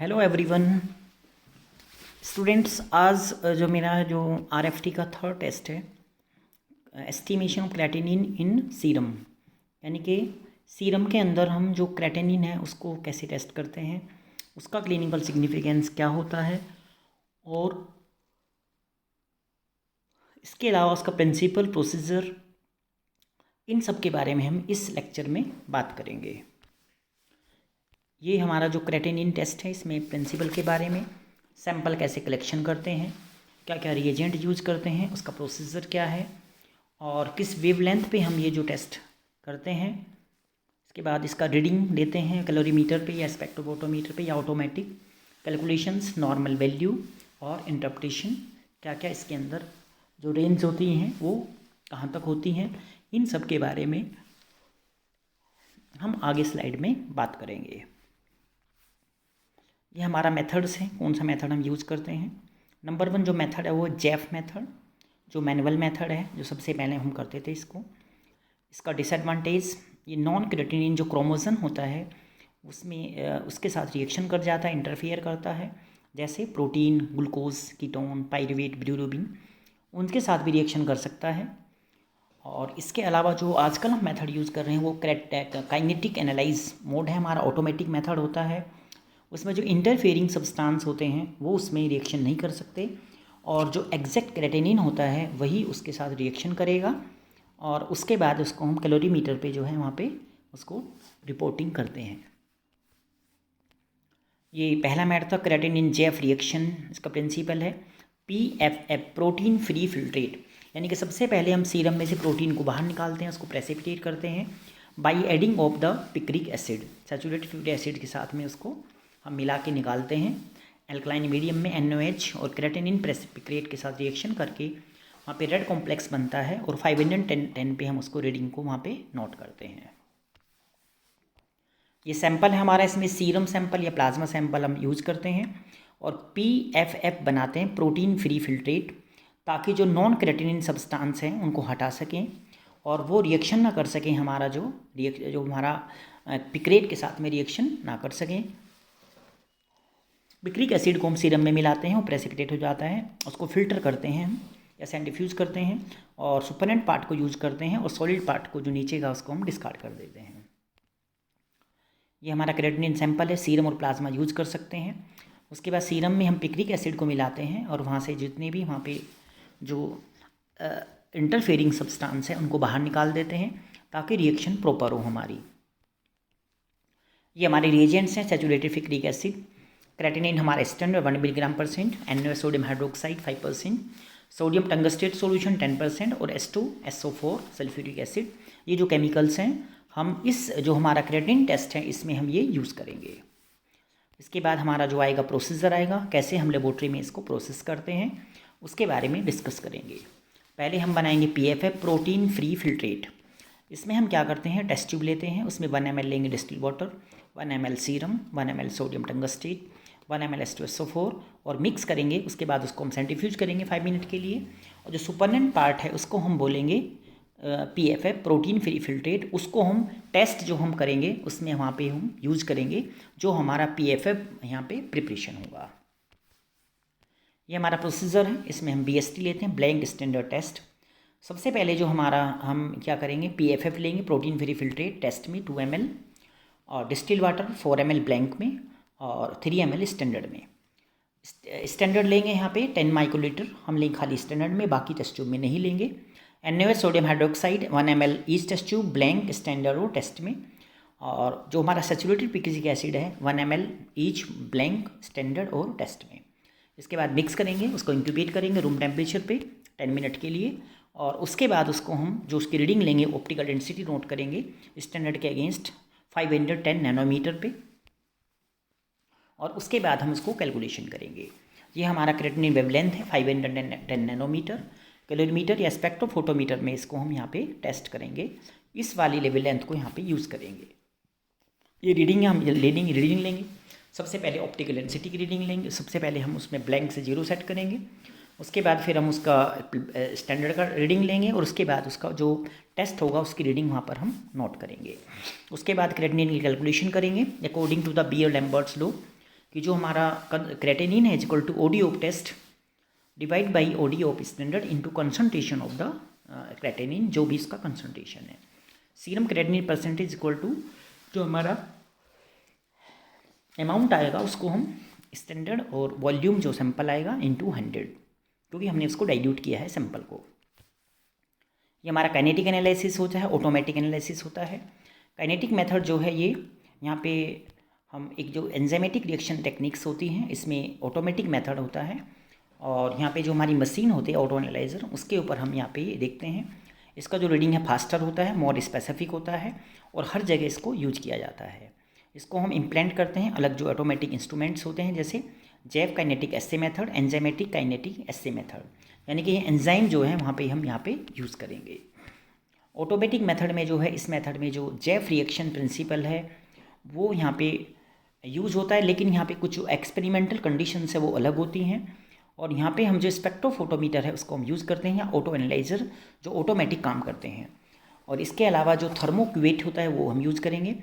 Hello everyone students. आज जो मेरा आरएफटी का थर्ड टेस्ट है, estimation of creatinine in serum, यानी कि सीरम के अंदर हम जो क्रेटिनिन है उसको कैसे टेस्ट करते हैं, उसका क्लिनिकल सिग्निफिकेंस क्या होता है और इसके अलावा उसका प्रिंसिपल प्रोसीजर, इन सब के बारे में हम इस लेक्चर में बात करेंगे। ये हमारा जो क्रेटिनिन टेस्ट है, इसमें प्रिंसिपल के बारे में, सैंपल कैसे कलेक्शन करते हैं, क्या क्या रिएजेंट यूज करते हैं, उसका प्रोसीजर क्या है और किस वेवलेंथ पे हम ये जो टेस्ट करते हैं। इसके बाद इसका रीडिंग लेते हैं कैलोरीमीटर पे या स्पेक्ट्रोफोटोमीटर पे या ऑटोमेटिक कैलकुलेशंस, नॉर्मल वैल्यू और इंटरप्रिटेशन, क्या क्या इसके अंदर जो रेंज होती हैं वो कहाँ तक होती हैं, इन सब के बारे में हम आगे स्लाइड में बात करेंगे। ये हमारा मेथड्स हैं, कौन सा मेथड हम यूज़ करते हैं। नंबर 1 जो मेथड है वो जेफ मेथड, जो मैनुअल मेथड है, जो सबसे पहले हम करते थे इसको। इसका डिसएडवांटेज, ये नॉन क्रेटिनिन जो क्रोमोजन होता है उसमें उसके साथ रिएक्शन कर जाता है, इंटरफियर करता है, जैसे protein, glucose, ketone, pyruvate, bilirubin, उनके साथ भी रिएक्शन कर सकता है। और इसके अलावा जो आजकल हम मेथड यूज़ कर रहे हैं वो काइनेटिक एनालाइज मोड है हमारा, ऑटोमेटिक मेथड होता है। उसमें जो इंटरफेयरिंग सब्सटेंस होते हैं वो उसमें रिएक्शन नहीं कर सकते और जो एग्जैक्ट क्रेटिनिन होता है वही उसके साथ रिएक्शन करेगा और उसके बाद उसको हम कैलोरीमीटर पे जो है वहाँ पे उसको रिपोर्टिंग करते हैं। ये पहला मेथड था क्रेटिनिन जेफ रिएक्शन। इसका प्रिंसिपल है PFF, प्रोटीन फ्री फिल्ट्रेट, यानी कि सबसे पहले हम सीरम में से प्रोटीन को बाहर निकालते हैं, उसको प्रेसिपिटेट करते हैं by adding of the picric acid, saturated fatty acid के साथ में उसको हम मिला के निकालते हैं। एल्कलाइन मीडियम में NaOH और क्रेटिनिन प्रेसिपिटेट के साथ रिएक्शन करके वहाँ पे रेड कॉम्प्लेक्स बनता है और 510 पे हम उसको रीडिंग को वहाँ पे नोट करते हैं। ये सैंपल है हमारा, इसमें सीरम सैंपल या प्लाज्मा सैंपल हम यूज़ करते हैं और PFF बनाते हैं, प्रोटीन फ्री फिल्ट्रेट, ताकि जो नॉन क्रेटिनिन सब्सटेंस हैं उनको हटा सकें और वो रिएक्शन ना कर सकें, हमारा जो हमारा पिक्रेट के साथ में रिएक्शन ना कर सकें। पिक्रिक एसिड को हम सीरम में मिलाते हैं और प्रेसिपिटेट हो जाता है, उसको फिल्टर करते हैं हम या सेंट्रीफ्यूज करते हैं और सुपरनेंट पार्ट को यूज करते हैं और सॉलिड पार्ट को जो नीचे का उसको हम डिस्कार्ड कर देते हैं। ये हमारा क्रेटिनिन सैंपल है, सीरम और प्लाज्मा यूज कर सकते हैं। उसके बाद सीरम में हम पिक्रिक एसिड को मिलाते हैं और वहाँ से जितने भी वहाँ पे जो इंटरफेयरिंग सब्सटेंस है उनको बाहर निकाल देते हैं ताकि रिएक्शन प्रॉपर हो हमारी। ये हमारे रिएजेंट्स हैं, सैचुरेटेड पिक्रिक एसिड, क्रेटिनिन हमारा standard 1 mg/% NaOH sodium hydroxide 5%, sodium tungstate solution 10% और H2SO4 सल्फ्यूरिक एसिड। ये जो केमिकल्स हैं हम इस जो हमारा क्रेटिनिन टेस्ट है इसमें हम ये यूज़ करेंगे। इसके बाद हमारा जो आएगा प्रोसीजर आएगा, कैसे हम लेबोरेटरी में इसको प्रोसेस करते हैं उसके बारे में डिस्कस करेंगे। पहले हम बनाएंगे PFF, प्रोटीन फ्री फिल्ट्रेट। इसमें हम क्या करते हैं, टेस्ट ट्यूब लेते हैं, उसमें 1 ml लेंगे distil water, 1 ml serum, 1 ml sodium tungstate, 1 ml H2SO4 और मिक्स करेंगे। उसके बाद उसको हम सेंट्रीफ्यूज करेंगे 5 मिनट के लिए और जो सुपरनेंट पार्ट है उसको हम बोलेंगे PFF, प्रोटीन फ्री फिल्ट्रेट। उसको हम टेस्ट जो हम करेंगे उसमें वहाँ पे हम यूज करेंगे जो हमारा PFF यहाँ पे प्रिपरेशन होगा। ये हमारा प्रोसीजर है, इसमें हम BST लेते हैं, ब्लैंक स्टैंडर्ड टेस्ट। सबसे पहले जो हमारा हम क्या करेंगे, PFF लेंगे प्रोटीन फ्री फिल्ट्रेट टेस्ट में 2 ml और डिस्टिल वाटर 4 ml ब्लैंक में और 3 ml स्टैंडर्ड में। स्टैंडर्ड लेंगे यहाँ पे 10 माइक्रोलीटर हम लेंगे खाली स्टैंडर्ड में, बाकी टेस्ट ट्यूब में नहीं लेंगे। NaOH sodium hydroxide 1 ml each test tube, blank standard और टेस्ट में। और जो हमारा सैचुरेटेड पिक्रिक एसिड है 1 ml ईच, ब्लैंक स्टैंडर्ड और टेस्ट में। इसके बाद मिक्स करेंगे, उसको इंक्यूबेट करेंगे रूम टेम्परेचर पे 10 मिनट के लिए और उसके बाद उसको हम जो उसकी रीडिंग लेंगे ऑप्टिकल डेंसिटी नोट करेंगे स्टैंडर्ड के अगेंस्ट 510 नैनोमीटर पे और उसके बाद हम उसको कैलकुलेशन करेंगे। ये हमारा क्रेटिनिन वेवलेंथ है 510 नैनोमीटर। कैलोरीमीटर या स्पेक्ट्रोफोटोमीटर में इसको हम यहाँ पे टेस्ट करेंगे, इस वाली लेवलेंथ को यहाँ पे यूज़ करेंगे। ये रीडिंग हम रीडिंग लेंगे, सबसे पहले ऑप्टिकल डेंसिटी की रीडिंग लेंगे, सबसे पहले हम उसमें ब्लैंक से 0 सेट करेंगे, उसके बाद फिर हम उसका स्टैंडर्ड का रीडिंग लेंगे और उसके बाद उसका जो टेस्ट होगा उसकी रीडिंग वहाँ पर हम नोट करेंगे। उसके बाद क्रेटिनिन की कैलकुलेशन करेंगे according to the Beer Lambert's law कि जो हमारा क्रेटिनिन है equal to OD of test divide by OD of standard into concentration of the creatinine, जो भी इसका कंसंट्रेशन है। Serum creatinine percentage equal to जो हमारा अमाउंट आएगा उसको हम स्टैंडर्ड और वॉल्यूम जो सैंपल आएगा इनटू 100, क्योंकि हमने उसको डाइल्यूट किया है सैंपल को। ये हमारा काइनेटिक एनालिसिस होता है, ऑटोमेटिक एनालिसिस होता है। काइनेटिक मेथड जो है ये यहाँ पे हम एक जो एंजाइमेटिक रिएक्शन टेक्निक्स होती हैं इसमें ऑटोमेटिक मेथड होता है, और यहाँ पे जो हमारी मशीन होती है ऑटो एनालाइज़र उसके ऊपर हम यहाँ पे ये देखते हैं। इसका जो रीडिंग है फास्टर होता है, मोर स्पेसिफिक होता है, और हर जगह इसको यूज किया जाता है। इसको हम इम्प्लांट करते हैं अलग जो ऑटोमेटिक इंस्ट्रूमेंट्स होते हैं, जैसे जैव काइनेटिक एस्से मेथड, एंजाइमेटिक काइनेटिक एस्से मेथड, यानी कि ये एंजाइम जो है वहाँ पे हम यहाँ पे यूज़ करेंगे। ऑटोमेटिक मेथड में जो है, इस मेथड में जो जैव रिएक्शन प्रिंसिपल है वो यहाँ पे यूज होता है, लेकिन यहाँ पे कुछ जो एक्सपेरिमेंटल कंडीशंस है वो अलग होती हैं, और यहाँ पे हम जो स्पेक्ट्रोफोटोमीटर है उसको हम यूज़ करते हैं, या ऑटो एनालाइज़र जो ऑटोमेटिक काम करते हैं। और इसके अलावा जो थर्मोक्यूवेट होता है वो हम यूज़ करेंगे,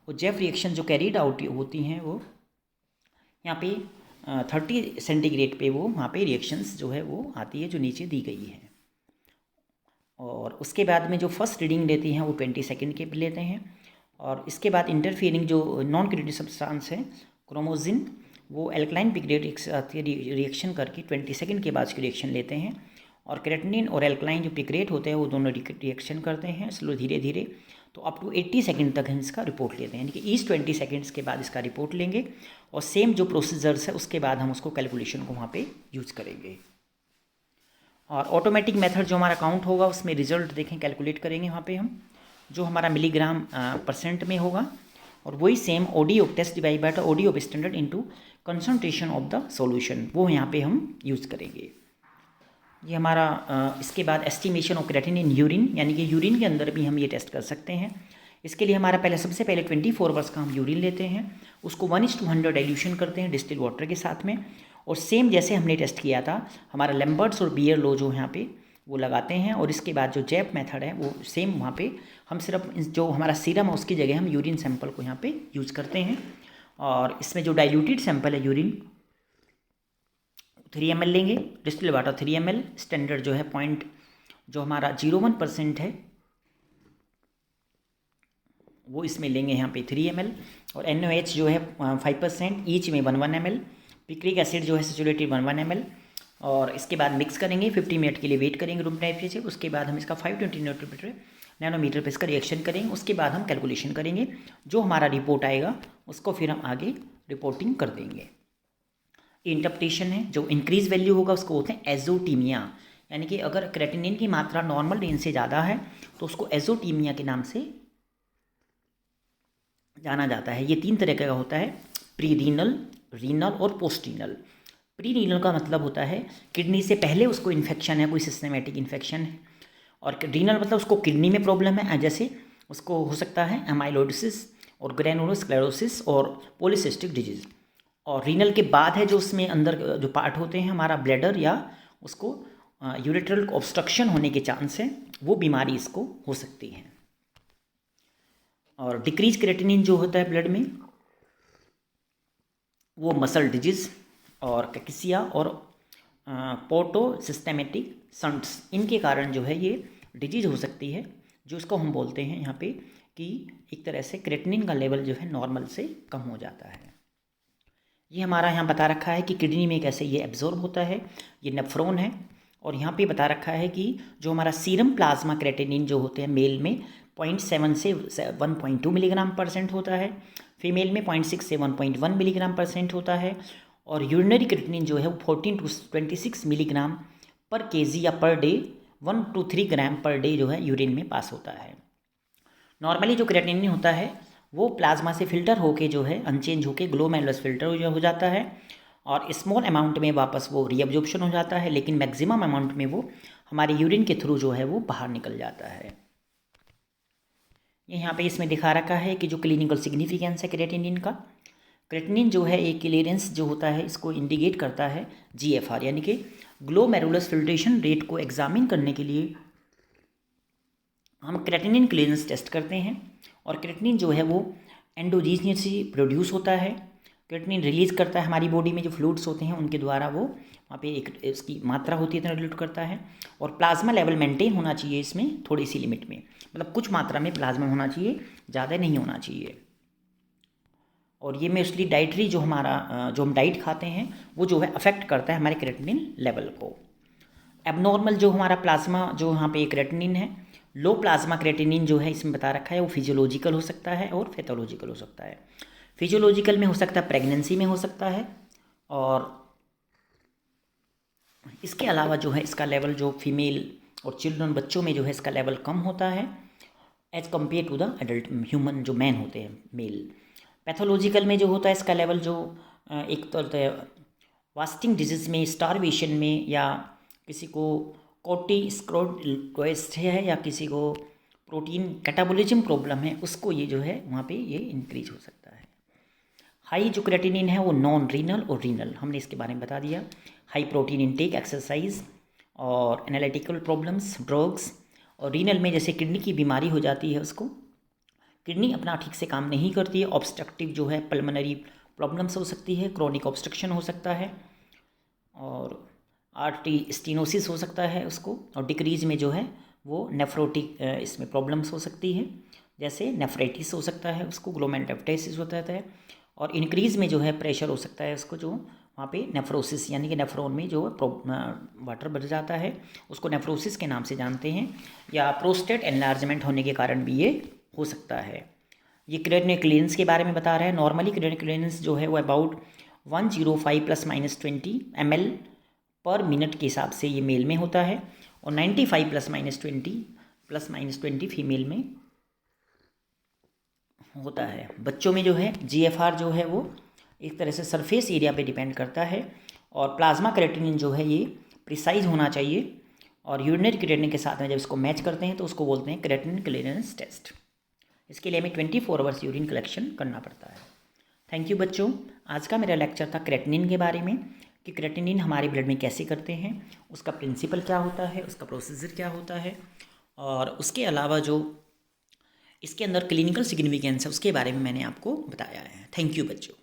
और जैव रिएक्शन जो कैरीड आउट होती हैं वो यहाँ पे 30 सेंटीग्रेड पे वो वहाँ पे रिएक्शंस जो है वो आती है जो नीचे दी गई है। और उसके बाद में जो फर्स्ट रीडिंग लेती हैं वो 20 सेकेंड के लेते हैं, और इसके बाद इंटरफियरिंग जो नॉन क्रिएटिव सब्सटेंस है क्रोमोजिन वो एल्कलाइन पिगलेट रिएक्शन करके 20 सेकेंड के बाद उसकी रिएक्शन लेते हैं, और क्रेटिनिन और एल्कलाइन जो पिगलेट होते हैं वो दोनों रिएक्शन करते हैं स्लो धीरे धीरे, तो अप टू 80 सेकेंड तक हम इसका रिपोर्ट लेते हैं, यानी कि ईच 20 सेकेंड्स के बाद इसका रिपोर्ट लेंगे, और सेम जो प्रोसीजर्स है उसके बाद हम उसको कैलकुलेशन को वहाँ पे यूज करेंगे। और ऑटोमेटिक मेथड जो हमारा काउंट होगा उसमें रिजल्ट देखें कैलकुलेट करेंगे वहाँ पे हम, जो हमारा मिलीग्राम परसेंट में होगा, और वही same OD of test divide by OD of standard into concentration of the solution वो यहाँ पे हम यूज़ करेंगे। ये हमारा इसके बाद estimation of creatinine in urine, यानी कि यूरिन के अंदर भी हम ये टेस्ट कर सकते हैं। इसके लिए हमारा सबसे पहले 24 आवर्स का हम यूरिन लेते हैं, उसको 1:100 डाइल्यूशन करते हैं डिस्टिल वाटर के साथ में, और सेम जैसे हमने टेस्ट किया था हमारा लैम्बर्ट्स और बियर लॉ जो यहाँ पे वो लगाते हैं, और इसके बाद जो जैप मेथड है वो सेम वहाँ पे हम सिर्फ जो हमारा सीरम है उसकी जगह हम यूरिन सैंपल को यहाँ पे यूज़ करते हैं। और इसमें जो डाइल्यूटेड सैंपल है यूरिन 3 ml लेंगे, डिस्टिल वाटर 3 ml, स्टैंडर्ड जो है पॉइंट जो हमारा 0.1% है वो इसमें लेंगे यहाँ पे 3 ml, और NaOH जो है 5% ईच में 1 ml, पिक्रिक एसिड जो है सैचुरेटेड 1 ml, और इसके बाद मिक्स करेंगे 50 मिनट के लिए वेट करेंगे रूम टेम्परेचर से। उसके बाद हम इसका 520 नैनोमीटर पर इसका रिएक्शन करेंगे, उसके बाद हम कैलकुलेशन करेंगे, जो हमारा रिपोर्ट आएगा उसको फिर हम आगे रिपोर्टिंग कर देंगे। इंटरप्रिटेशन है, जो इंक्रीज वैल्यू होगा उसको बोलते हैं एजोटीमिया, यानी कि अगर क्रेटिनिन की मात्रा नॉर्मल रेंज से ज़्यादा है तो उसको एजोटीमिया के नाम से जाना जाता है। ये 3 तरह का होता है, प्री रीनल, रीनल और पोस्ट रीनल। प्री रीनल का मतलब होता है किडनी से पहले उसको इन्फेक्शन है, कोई सिस्टमेटिक इन्फेक्शन है, और रीनल मतलब उसको किडनी में प्रॉब्लम है, जैसे उसको हो सकता है एमाइलोइडोसिस और ग्रैनुलोस्क्लेरोसिस और पॉलीसिस्टिक डिजीज़। और रीनल के बाद है जो उसमें अंदर जो पार्ट होते हैं हमारा ब्लैडर, या उसको यूरेट्रल ऑब्स्ट्रक्शन होने के चांस है, वो बीमारी इसको हो सकती है। और डिक्रीज क्रेटिनिन जो होता है ब्लड में वो मसल डिजीज़ और कैकिसिया और पोर्टो सिस्टेमेटिक संट्स, इनके कारण जो है ये डिजीज़ हो सकती है, जो इसको हम बोलते हैं यहाँ पे कि एक तरह से क्रेटिनिन का लेवल जो है नॉर्मल से कम हो जाता है। ये हमारा यहाँ बता रखा है कि किडनी में कैसे ये एब्जॉर्ब होता है, ये नेफ्रॉन है, और यहाँ पे बता रखा है कि जो हमारा सीरम प्लाज्मा क्रेटिनिन जो होते हैं मेल में 0.7 से 1.2 मिलीग्राम % होता है, फीमेल में 0.6 से 1.1 मिलीग्राम % होता है, और यूरिनरी क्रेटिनिन जो है वो 14 to 26 मिलीग्राम पर केजी या per day 1 to 3 gram per day जो है यूरिन में पास होता है। नॉर्मली जो क्रेटिनिन होता है वो प्लाज्मा से फिल्टर होके जो है अनचेंज होके ग्लोमेरुलस फिल्टर हो जाता है, और स्मॉल अमाउंट में वापस वो रीअब्जॉर्प्शन हो जाता है, लेकिन मैक्सिमम अमाउंट में वो हमारे यूरिन के थ्रू जो है वो बाहर निकल जाता है। ये यहाँ पे इसमें दिखा रखा है कि जो क्लिनिकल सिग्निफिकेंस है क्रेटिनिन का, क्रेटिनिन जो है एक क्लियरेंस जो होता है इसको इंडिकेट करता है GFR, यानी कि ग्लोमेरुलस फिल्ट्रेशन रेट को एग्जामिन करने के लिए हम क्रेटिनिन क्लियरेंस टेस्ट करते हैं। और क्रेटिनिन जो है वो एंडोजीनियसली प्रोड्यूस होता है, क्रेटिनिन रिलीज करता है हमारी बॉडी में जो फ्लूइड्स होते हैं उनके द्वारा, वो वहाँ पे एक इसकी मात्रा होती है तो रिलीज करता है। और प्लाज्मा लेवल मेंटेन होना चाहिए इसमें थोड़ी सी लिमिट में, मतलब कुछ मात्रा में प्लाज्मा होना चाहिए, ज़्यादा नहीं होना चाहिए। और ये मोस्टली डाइटरी जो हमारा जो हम डाइट खाते हैं वो जो है अफेक्ट करता है हमारे क्रेटिनिन लेवल को। एबनॉर्मल जो हमारा प्लाज्मा जो यहाँ पे क्रेटिनिन है, लो प्लाज्मा क्रेटिनिन जो है इसमें बता रखा है वो फिजियोलॉजिकल हो सकता है और पैथोलॉजिकल हो सकता है। फिजियोलॉजिकल में हो सकता है, प्रेगनेंसी में हो सकता है, और इसके अलावा जो है इसका लेवल जो फीमेल और चिल्ड्रन बच्चों में जो है इसका लेवल कम होता है as compare to the adult human जो मैन होते हैं मेल। पैथोलॉजिकल में जो होता है इसका लेवल जो एक तो वास्टिंग डिजीज़ में, स्टारवेशन में, या किसी को कोर्टिसोस्टेरॉइड है या किसी को प्रोटीन कैटाबोलिज्म प्रॉब्लम है, उसको ये जो है वहाँ पे ये इंक्रीज हो सकता है। हाई जो क्रेटिनिन है वो नॉन रीनल और रीनल, हमने इसके बारे में बता दिया। हाई प्रोटीन इनटेक, एक्सरसाइज और एनालिटिकल प्रॉब्लम्स, ड्रग्स। और रीनल में जैसे किडनी की बीमारी हो जाती है, उसको किडनी अपना ठीक से काम नहीं करती है, ऑब्स्ट्रक्टिव जो है पल्मोनरी प्रॉब्लम्स हो सकती है, क्रोनिक ऑब्स्ट्रक्शन हो सकता है, और आर्टरी स्टीनोसिस हो सकता है उसको। और डिक्रीज में जो है वो नेफ्रोटिक इसमें प्रॉब्लम्स हो सकती है, जैसे नेफ्राइटिस हो सकता है उसको, ग्लोमेरुलोनेफ्राइटिस होता है। और इंक्रीज़ में जो है प्रेशर हो सकता है उसको, जो वहाँ पे नेफ्रोसिस यानी कि नेफ्रॉन में जो वाटर बढ़ जाता है उसको नेफ्रोसिस के नाम से जानते हैं, या प्रोस्टेट एनलार्जमेंट होने के कारण भी ये हो सकता है। ये क्रेटिनिन क्लियरेंस के बारे में बता रहा है। नॉर्मली क्रेटिनिन क्लियरेंस जो है वो अबाउट 105 ± 20 ml पर मिनट के हिसाब से ये मेल में होता है, और 95 ± 20 फीमेल में होता है। बच्चों में जो है GFR जो है वो एक तरह से सरफेस एरिया पे डिपेंड करता है, और प्लाज्मा क्रेटिनिन जो है ये प्रिसाइज होना चाहिए, और यूरिनरी क्रेटिनिन के साथ में जब इसको मैच करते हैं तो उसको बोलते हैं क्रेटिनिन क्लियरेंस टेस्ट। इसके लिए हमें 24 आवर्स यूरिन कलेक्शन करना पड़ता है। थैंक यू बच्चों, आज का मेरा लेक्चर था क्रेटिनिन के बारे में, कि क्रेटिनिन हमारे ब्लड में कैसे करते हैं, उसका प्रिंसिपल क्या होता है, उसका प्रोसीजर क्या होता है, और उसके अलावा जो इसके अंदर क्लिनिकल सिग्निफिकेंस है उसके बारे में मैंने आपको बताया है। थैंक यू बच्चों।